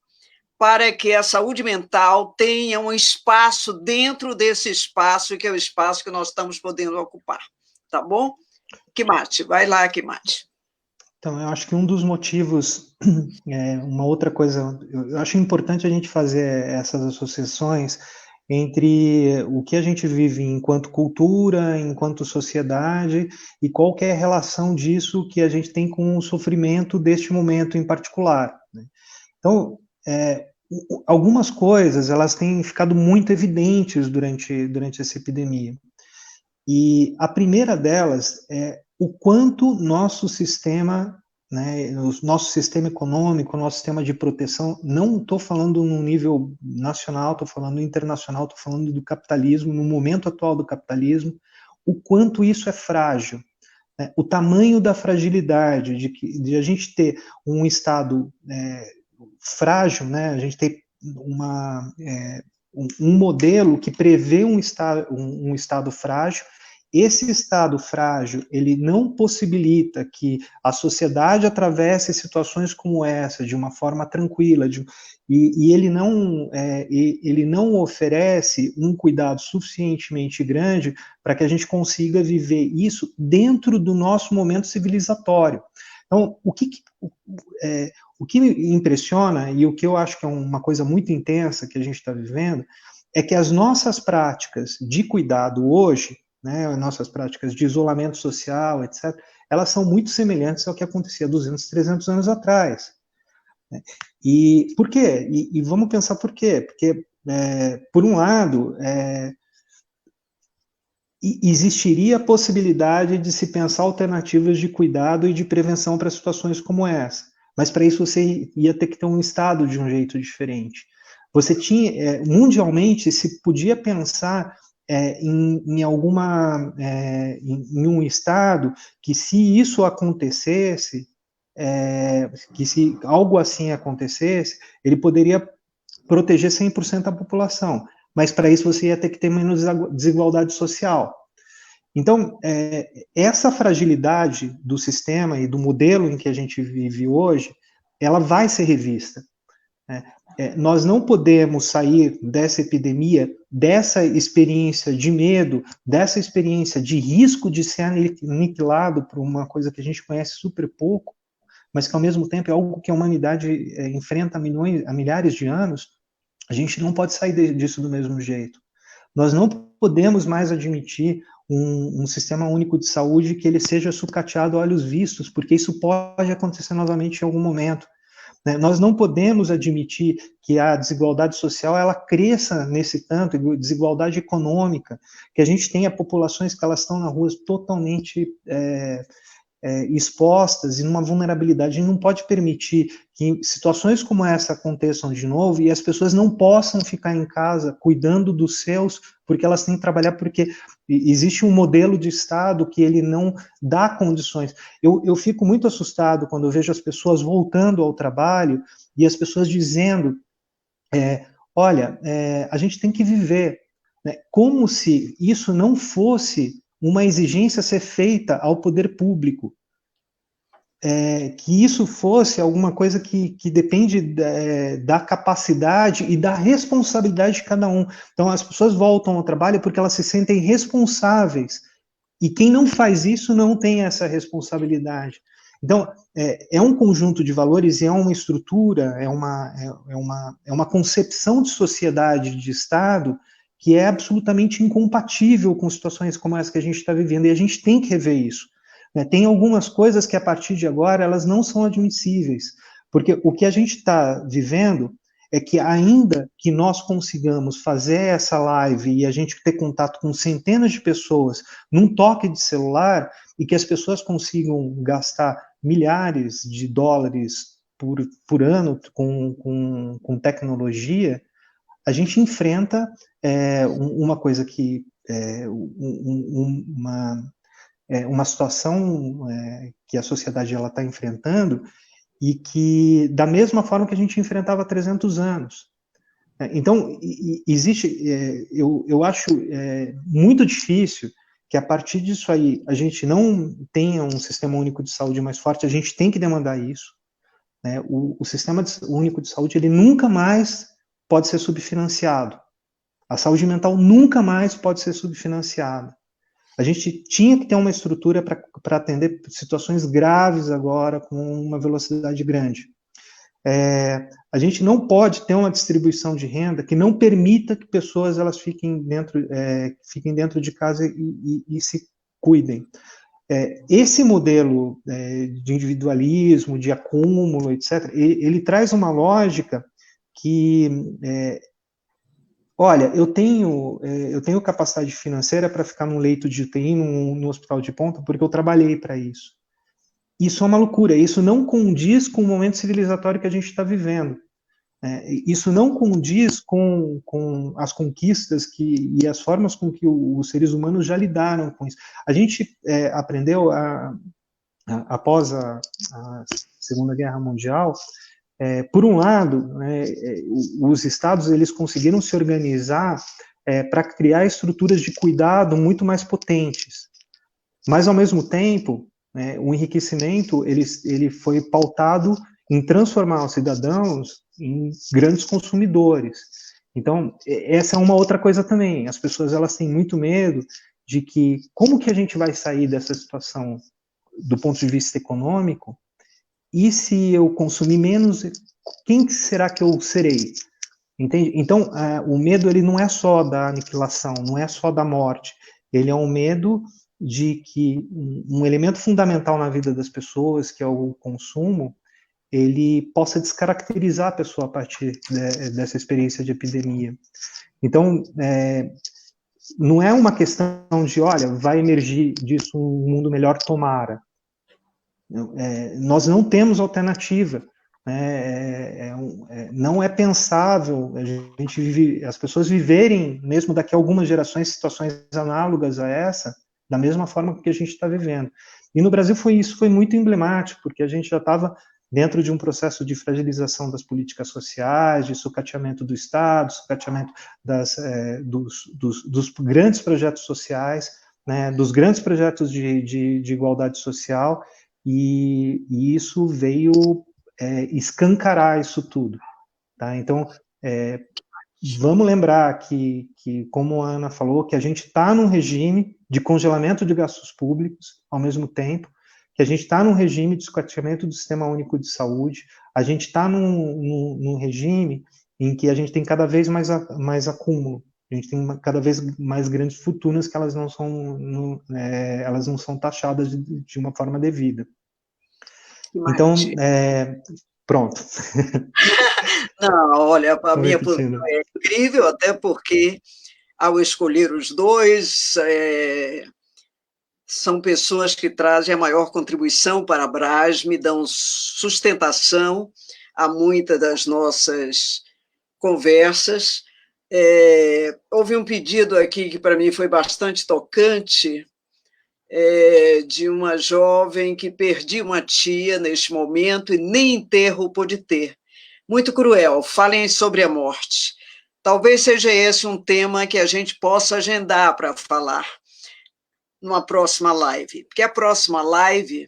[SPEAKER 2] para que a saúde mental tenha um espaço dentro desse espaço, que é o espaço que nós estamos podendo ocupar. Tá bom? Kimati, vai lá, Kimati.
[SPEAKER 3] Então, eu acho que um dos motivos, uma outra coisa, eu acho importante a gente fazer essas associações entre o que a gente vive enquanto cultura, enquanto sociedade, e qual que é a relação disso que a gente tem com o sofrimento deste momento em particular, né? Então, algumas coisas, elas têm ficado muito evidentes durante essa epidemia. E a primeira delas é o quanto nosso sistema, né, o nosso sistema econômico, o nosso sistema de proteção, não estou falando no nível nacional, estou falando internacional, estou falando do capitalismo, no momento atual do capitalismo, o quanto isso é frágil, né, o tamanho da fragilidade de a gente ter um Estado frágil, né, a gente ter um modelo que prevê um estado frágil. Esse estado frágil, ele não possibilita que a sociedade atravesse situações como essa de uma forma tranquila, e ele não oferece um cuidado suficientemente grande para que a gente consiga viver isso dentro do nosso momento civilizatório. Então, o que me impressiona, e o que eu acho que é uma coisa muito intensa que a gente está vivendo, é que as nossas práticas de cuidado hoje, né, nossas práticas de isolamento social, etc., elas são muito semelhantes ao que acontecia 200, 300 anos atrás. Né? E por quê? E vamos pensar por quê? Porque, por um lado, existiria a possibilidade de se pensar alternativas de cuidado e de prevenção para situações como essa. Mas para isso você ia ter que ter um Estado de um jeito diferente. Você tinha, mundialmente, se podia pensar em um Estado que, se isso acontecesse, que se algo assim acontecesse, ele poderia proteger 100% da população. Mas para isso você ia ter que ter menos desigualdade social. Então, essa fragilidade do sistema e do modelo em que a gente vive hoje, ela vai ser revista. Né? Nós não podemos sair dessa epidemia, dessa experiência de medo, dessa experiência de risco de ser aniquilado por uma coisa que a gente conhece super pouco, mas que ao mesmo tempo é algo que a humanidade enfrenta há milhares de anos. A gente não pode sair disso do mesmo jeito. Nós não podemos mais admitir um sistema único de saúde que ele seja sucateado a olhos vistos, porque isso pode acontecer novamente em algum momento. Né? Nós não podemos admitir que a desigualdade social ela cresça nesse tanto, desigualdade econômica, que a gente tenha populações que elas estão nas ruas totalmente expostas e numa vulnerabilidade. A gente não pode permitir que situações como essa aconteçam de novo e as pessoas não possam ficar em casa cuidando dos seus, porque elas têm que trabalhar, porque existe um modelo de Estado que ele não dá condições. Eu fico muito assustado quando eu vejo as pessoas voltando ao trabalho e as pessoas dizendo, olha, a gente tem que viver, né? Como se isso não fosse uma exigência a ser feita ao poder público, que isso fosse alguma coisa que depende da capacidade e da responsabilidade de cada um. Então, as pessoas voltam ao trabalho porque elas se sentem responsáveis E quem não faz isso não tem essa responsabilidade. Então, é um conjunto de valores e é uma estrutura, é uma concepção de sociedade, de Estado, que é absolutamente incompatível com situações como essa que a gente está vivendo, e a gente tem que rever isso. Tem algumas coisas que, a partir de agora, elas não são admissíveis, porque o que a gente está vivendo é que, ainda que nós consigamos fazer essa live e a gente ter contato com centenas de pessoas num toque de celular, e que as pessoas consigam gastar milhares de dólares por ano com tecnologia, a gente enfrenta uma coisa que uma situação que a sociedade está enfrentando, e que, da mesma forma que a gente enfrentava há 300 anos. Então, existe, eu acho muito difícil que, a partir disso aí, a gente não tenha um sistema único de saúde mais forte. A gente tem que demandar isso. Né? O sistema único de saúde, ele nunca mais pode ser subfinanciado. A saúde mental nunca mais pode ser subfinanciada. A gente tinha que ter uma estrutura para atender situações graves agora, com uma velocidade grande. A gente não pode ter uma distribuição de renda que não permita que pessoas elas fiquem dentro de casa e se cuidem. Esse modelo de individualismo, de acúmulo, etc., ele traz uma lógica que, olha, eu tenho capacidade financeira para ficar num leito de UTI, no hospital de ponta, porque eu trabalhei para isso. Isso é uma loucura, isso não condiz com o momento civilizatório que a gente está vivendo. Isso não condiz com as conquistas e as formas com que os seres humanos já lidaram com isso. A gente aprendeu, após a Segunda Guerra Mundial, por um lado, os estados eles conseguiram se organizar para criar estruturas de cuidado muito mais potentes, mas, ao mesmo tempo, o enriquecimento ele foi pautado em transformar os cidadãos em grandes consumidores. Então, essa é uma outra coisa também. As pessoas elas têm muito medo de que, como que a gente vai sair dessa situação do ponto de vista econômico, e se eu consumir menos, quem será que eu serei? Entende? Então, o medo ele não é só da aniquilação, não é só da morte, ele é um medo de que um elemento fundamental na vida das pessoas, que é o consumo, ele possa descaracterizar a pessoa a partir dessa experiência de epidemia. Então, não é uma questão de, olha, vai emergir disso um mundo melhor, tomara. Nós não temos alternativa. Não é pensável as pessoas viverem, mesmo daqui a algumas gerações, situações análogas a essa, da mesma forma que a gente está vivendo. E no Brasil isso foi muito emblemático, porque a gente já estava dentro de um processo de fragilização das políticas sociais, de sucateamento do Estado, sucateamento dos grandes projetos sociais, né, dos grandes projetos de igualdade social, e isso veio escancarar isso tudo. Tá? Então, vamos lembrar que, como a Ana falou, que a gente está num regime de congelamento de gastos públicos, ao mesmo tempo, que a gente está num regime de sucateamento do Sistema Único de Saúde, a gente está num regime em que a gente tem cada vez mais acúmulo, a gente tem cada vez mais grandes fortunas que elas não são taxadas de uma forma devida. Então, pronto.
[SPEAKER 2] Não, olha, a minha posição é incrível, até porque, ao escolher os dois, são pessoas que trazem a maior contribuição para a Abrasme, dão sustentação a muitas das nossas conversas. Houve um pedido aqui que, para mim, foi bastante tocante, de uma jovem que perdia uma tia neste momento e nem enterro pôde ter. Muito cruel, falem sobre a morte. Talvez seja esse um tema que a gente possa agendar para falar numa próxima live, porque a próxima live,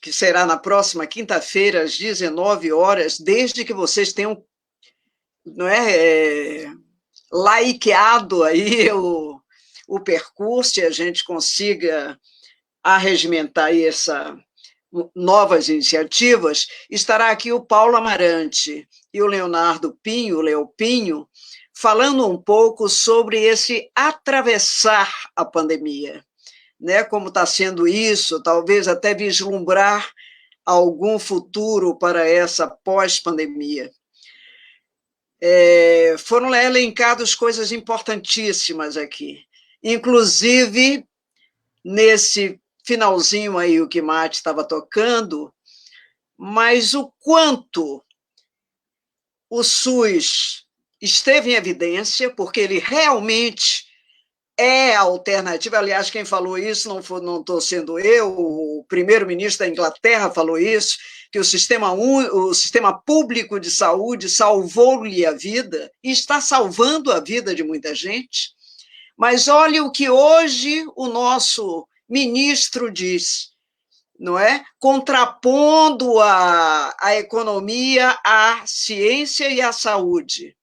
[SPEAKER 2] que será na próxima quinta-feira, às 19 horas, desde que vocês tenham likeado aí o percurso e a gente consiga arregimentar aí novas iniciativas, estará aqui o Paulo Amarante e o Leonardo Pinho, o Léo Pinho, falando um pouco sobre esse atravessar a pandemia, né? Como está sendo isso, talvez até vislumbrar algum futuro para essa pós-pandemia. Foram elencadas coisas importantíssimas aqui, inclusive nesse finalzinho aí o que Mate estava tocando, mas o quanto o SUS esteve em evidência, porque ele realmente é a alternativa. Aliás, quem falou isso não estou sendo eu, o primeiro-ministro da Inglaterra falou isso, que o sistema público de saúde salvou-lhe a vida, e está salvando a vida de muita gente. Mas olha o que hoje o nosso ministro diz, não é? Contrapondo a economia à ciência e à saúde,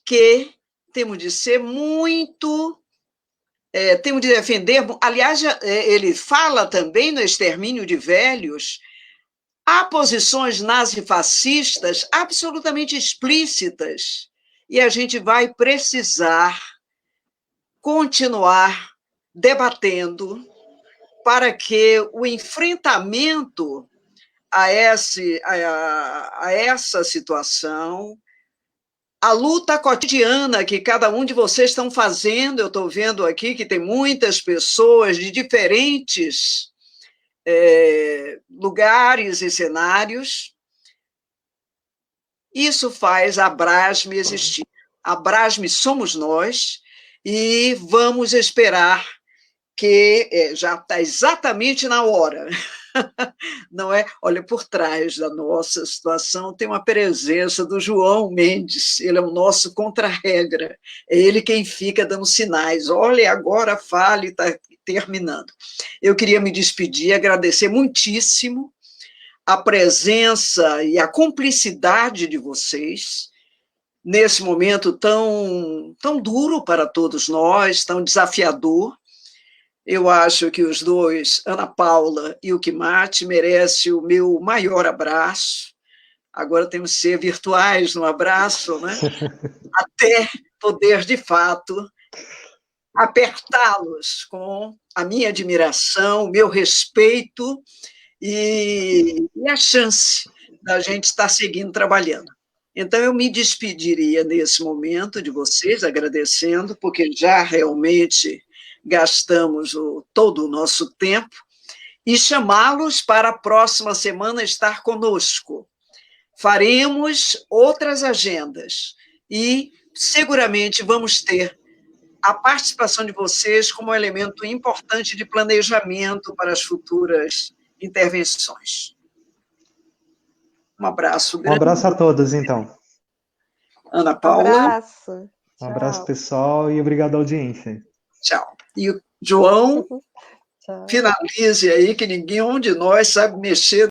[SPEAKER 2] que temos de ser muito... temos de defender... Aliás, ele fala também no extermínio de velhos, há posições nazifascistas absolutamente explícitas, e a gente vai precisar continuar debatendo para que o enfrentamento a essa situação, a luta cotidiana que cada um de vocês estão fazendo, eu estou vendo aqui que tem muitas pessoas de diferentes lugares e cenários, isso faz a Abrasme existir. A Abrasme somos nós, e vamos esperar que já está exatamente na hora, não é? Olha, por trás da nossa situação tem uma presença do João Mendes, ele é o nosso contra-regra, é ele quem fica dando sinais, olha, agora fale, está terminando. Eu queria me despedir, agradecer muitíssimo a presença e a cumplicidade de vocês, nesse momento tão duro para todos nós, tão desafiador. Eu acho que os dois, Ana Paula e o Quimate, merecem o meu maior abraço. Agora temos que ser virtuais no abraço, né? Até poder, de fato, apertá-los com a minha admiração, o meu respeito e a chance da gente estar seguindo trabalhando. Então, eu me despediria nesse momento de vocês, agradecendo, porque já realmente gastamos todo o nosso tempo, e chamá-los para a próxima semana estar conosco. Faremos outras agendas e seguramente vamos ter a participação de vocês como elemento importante de planejamento para as futuras intervenções. Um abraço grande.
[SPEAKER 3] Um abraço a todos, então.
[SPEAKER 2] Ana Paula.
[SPEAKER 1] Um abraço.
[SPEAKER 3] Um abraço, pessoal, e obrigado à audiência.
[SPEAKER 2] Tchau. E o João,
[SPEAKER 1] Tchau.
[SPEAKER 2] finalize aí, que ninguém de nós sabe mexer